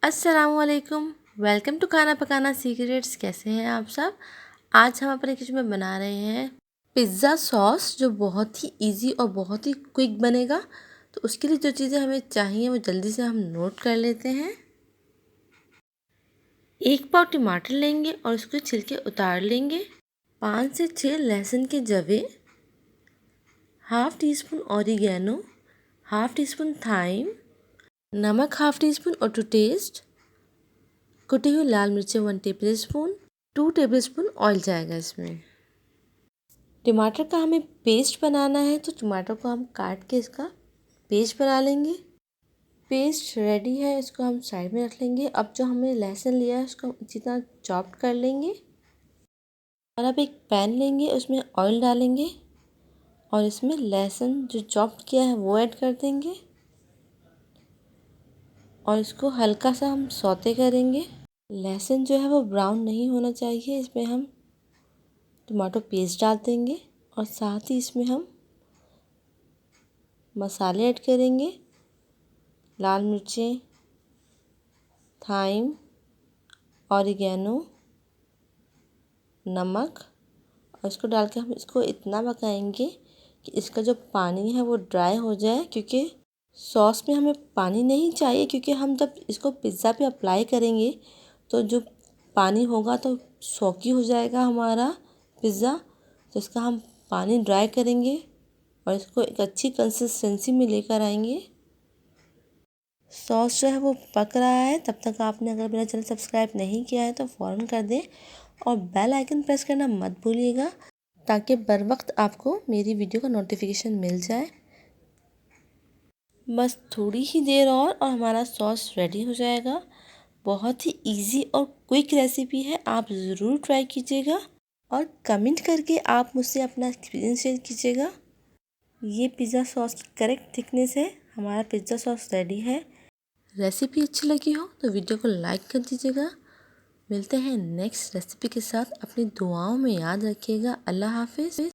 अस्सलामुअलैकुम। Welcome to खाना पकाना सीक्रेट्स। कैसे हैं आप सब? आज हम अपने किचन में बना रहे हैं पिज़्ज़ा सॉस, जो बहुत ही इजी और बहुत ही क्विक बनेगा। तो उसके लिए जो चीज़ें हमें चाहिए वो जल्दी से हम नोट कर लेते हैं। 1 पाव टमाटर लेंगे और उसके छिलके उतार लेंगे। 5 से 6 लहसुन के जवे, half teaspoon oregano, half teaspoon thyme, नमक हाफ टी स्पून और टू टेस्ट, कुटी हुई लाल मिर्चें 1 tablespoon, 2 tablespoon oil जाएगा इसमें। टमाटर का हमें पेस्ट बनाना है, तो टमाटर को हम काट के इसका पेस्ट बना लेंगे। पेस्ट रेडी है, इसको हम साइड में रख लेंगे। अब जो हमने लहसुन लिया है उसको अच्छी तरह चॉप कर लेंगे। और अब एक पैन लेंगे, उसमें ऑयल डालेंगे और इसमें लहसुन जो चॉप किया है वो ऐड कर देंगे और इसको हल्का सा हम सौते करेंगे। लहसुन जो है वो ब्राउन नहीं होना चाहिए। इसमें हम टमाटो पेस्ट डाल देंगे और साथ ही इसमें हम मसाले ऐड करेंगे। लाल मिर्चें, थाइम, ऑरिगेनो, नमक, और इसको डाल के हम इसको इतना पकाएंगे कि इसका जो पानी है वो ड्राई हो जाए, क्योंकि सॉस में हमें पानी नहीं चाहिए। क्योंकि हम जब इसको पिज़्ज़ा पे अप्लाई करेंगे तो जो पानी होगा तो सॉकी हो जाएगा हमारा पिज़्ज़ा। तो इसका हम पानी ड्राई करेंगे और इसको एक अच्छी कंसिस्टेंसी में लेकर आएंगे। सॉस जो है वो पक रहा है। तब तक आपने अगर मेरा चैनल सब्सक्राइब नहीं किया है तो फ़ौरन कर दें और बेल आइकन प्रेस करना मत भूलिएगा, ताकि बर वक्त आपको मेरी वीडियो का नोटिफिकेशन मिल जाए। बस थोड़ी ही देर और हमारा सॉस रेडी हो जाएगा। बहुत ही इजी और क्विक रेसिपी है, आप ज़रूर ट्राई कीजिएगा और कमेंट करके आप मुझसे अपना एक्सपीरियंस शेयर कीजिएगा। ये पिज़्ज़ा सॉस की करेक्ट थिकनेस है। हमारा पिज़्ज़ा सॉस रेडी है। रेसिपी अच्छी लगी हो तो वीडियो को लाइक कर दीजिएगा। मिलते हैं नेक्स्ट रेसिपी के साथ। अपनी दुआओं में याद रखिएगा। अल्लाह हाफिज़।